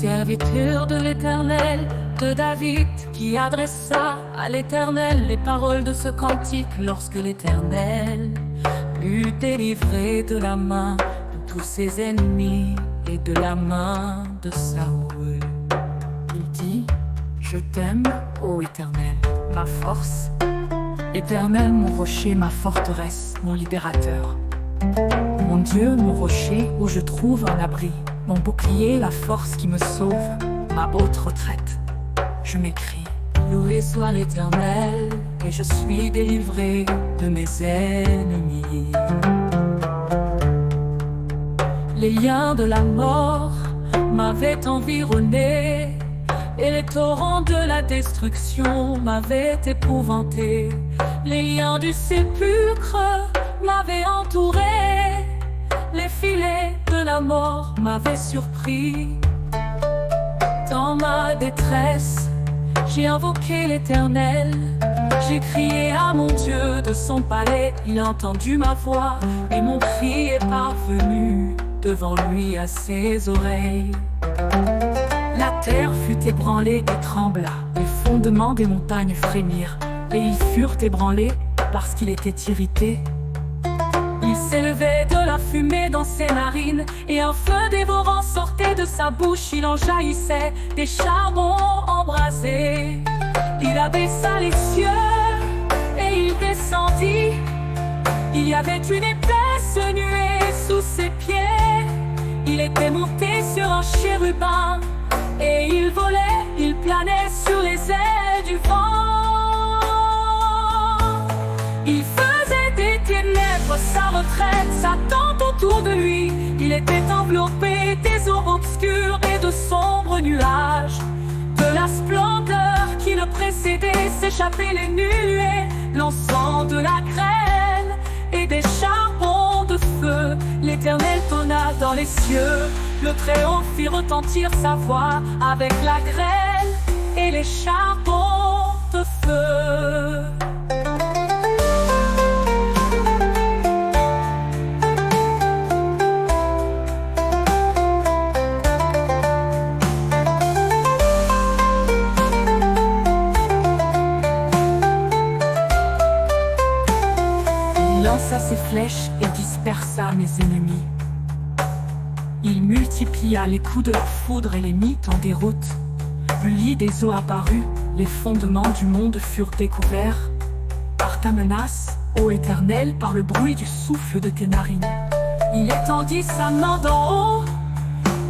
Serviteur de l'Éternel, de David, qui adressa à l'Éternel les paroles de ce cantique lorsque l'Éternel l'eut délivré de la main de tous ses ennemis et de la main de Saoul. Il dit: Je t'aime, ô Éternel, ma force. Éternel, mon rocher, ma forteresse, mon libérateur. Mon Dieu, mon rocher, où je trouve un abri. Mon bouclier, la force qui me sauve, ma haute retraite. Je m'écrie: Loué soit l'Éternel, et je suis délivré de mes ennemis. Les liens de la mort m'avaient environné, et les torrents de la destruction m'avaient épouvanté. Les liens du sépulcre m'avaient entouré, les filets de la mort m'avaient surpris. Dans ma détresse, j'ai invoqué l'Éternel. J'ai crié à mon Dieu de son palais. Il a entendu ma voix et mon cri est parvenu devant lui à ses oreilles. La terre fut ébranlée et trembla. Les fondements des montagnes frémirent, et ils furent ébranlés parce qu'il était irrité. Il s'élevait de la fumée dans ses narines, et un feu dévorant sortait de sa bouche. Il en jaillissait des charbons embrasés. Il abaissa les cieux et il descendit. Il y avait une épaisse nuée sous ses pieds. Il était monté sur un chérubin, et il volait, il planait sur les ailes du vent. Il faisait des ténèbres sa retraite, sa tente autour de lui. Il était enveloppé des eaux obscures et de sombres nuages. De la splendeur qui le précédait s'échappaient les nuées, l'encens de la grêle et des charbons de feu. L'Éternel tonna dans les cieux, le Très-Haut fit retentir sa voix avec la grêle et les charbons de feu. Il lança ses flèches et dispersa mes ennemis. Il multiplia les coups de la foudre et les mit en déroute. Le lit des eaux apparut, les fondements du monde furent découverts. Par ta menace, ô Éternel, par le bruit du souffle de tes narines. Il étendit sa main d'en haut,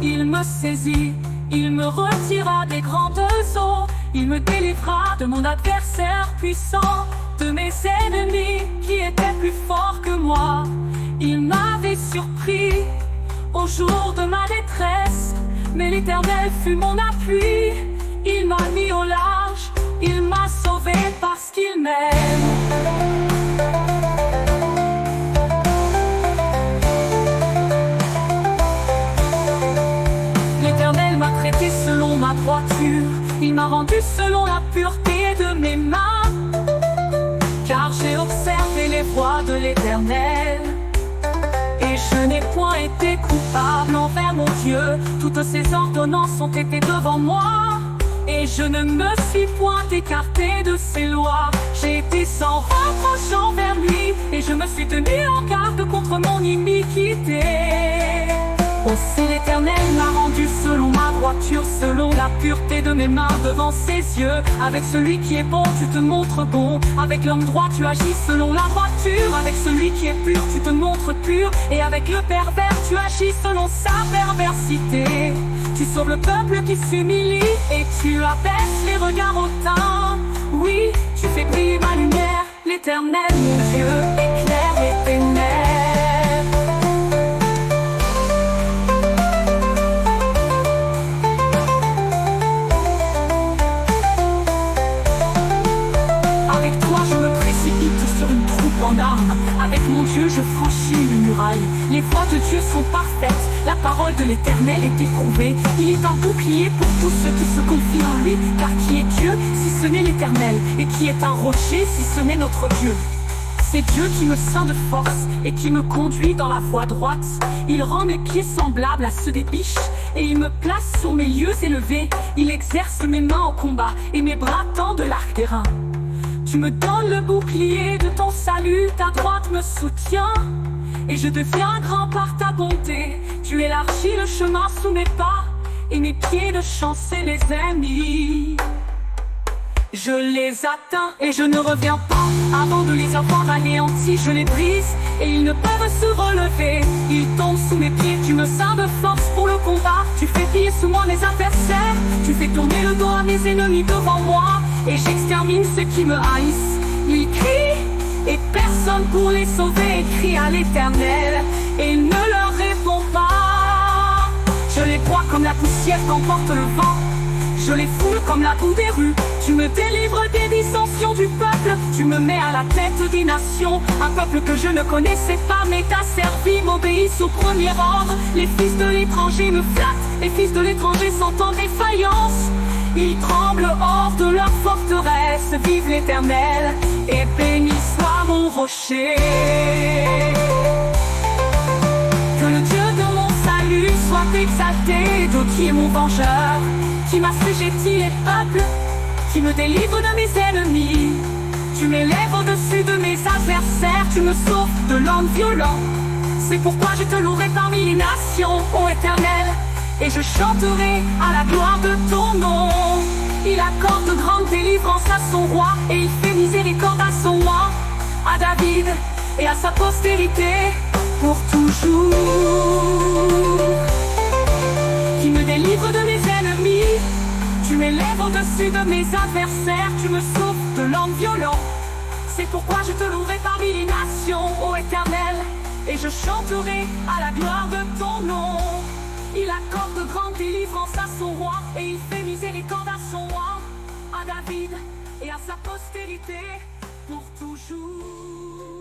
il me saisit, il me retira des grandes eaux. Il me délivra de mon adversaire puissant, de mes ennemis qui étaient plus forts que moi. Il m'avait surpris au jour de ma détresse, mais l'Éternel fut mon appui. Il m'a mis au large, il m'a sauvé parce qu'il m'aime. L'Éternel m'a traité selon ma droiture, il m'a rendu selon la pureté de mes mains. Car j'ai observé les voies de l'Éternel, et je n'ai point été coupable envers mon Dieu. Toutes ses ordonnances ont été devant moi, et je ne me suis point écarté de ses lois. J'ai été sans reproche envers lui, et je me suis tenu en garde contre mon iniquité. Aussi l'Éternel m'a rendu selon ma droiture, selon la pureté de mes mains devant ses yeux. Avec celui qui est bon, tu te montres bon. Avec l'homme droit, tu agis selon la droiture. Avec celui qui est pur, tu te montres pur. Et avec le pervers, tu agis selon sa perversité. Tu sauves le peuple qui s'humilie, et tu abaisses les regards hautains. Oui, tu fais briller ma lumière. L'Éternel, mon Dieu, éclaire les ténèbres. En armes, avec mon Dieu je franchis une muraille. Les voies de Dieu sont parfaites, la parole de l'Éternel est éprouvée. Il est un bouclier pour tous ceux qui se confient en lui. Car qui est Dieu si ce n'est l'Éternel, et qui est un rocher si ce n'est notre Dieu? C'est Dieu qui me ceint de force et qui me conduit dans la voie droite. Il rend mes pieds semblables à ceux des biches et il me place sur mes lieux élevés. Il exerce mes mains au combat et mes bras tendent l'arc d'airain. Tu me donnes le bouclier de ton salut, ta droite me soutient et je deviens grand par ta bonté. Tu élargis le chemin sous mes pas et mes pieds de chancer les ennemis. Je les atteins et je ne reviens pas avant de les avoir anéantis. Je les brise et ils ne peuvent se relever. Ils tombent sous mes pieds, tu me ceins de force pour le combat. Tu fais plier sous moi mes adversaires. Tu fais tourner le dos à mes ennemis devant moi et j'extermine ceux qui me haïssent. Ils crient et personne pour les sauver. Ils crient à l'Éternel et il ne leur répond pas. Je les broie comme la poussière qu'emporte le vent. Je les foule comme la boue des rues. Tu me délivres des dissensions du peuple. Tu me mets à la tête des nations. Un peuple que je ne connaissais pas, mais t'a servi, m'obéissent au premier ordre. Les fils de l'étranger me flattent. Les fils de l'étranger sont en défaillance. Ils tremblent hors de leur forteresse. Vive l'Éternel et béni soit mon rocher. Que le Dieu de mon salut soit exalté. Dieu qui est mon vengeur, qui m'assujettit les peuples, qui me délivre de mes ennemis. Tu m'élèves au-dessus de mes adversaires, tu me sauves de l'homme violent. C'est pourquoi je te louerai parmi les nations, ô Éternel, et je chanterai à la gloire de ton nom. Il accorde de grandes délivrances à son roi, et il fait miséricorde à son roi, à David et à sa postérité pour toujours. Qui me délivre de mes ennemis. Tu m'élèves au-dessus de mes adversaires, tu me sauves de l'homme violent. C'est pourquoi je te louerai parmi les nations, ô Éternel, et je chanterai à la gloire de ton nom. Il accorde de grandes délivrances à son roi, et il fait miséricorde à son roi, à David et à sa postérité pour toujours.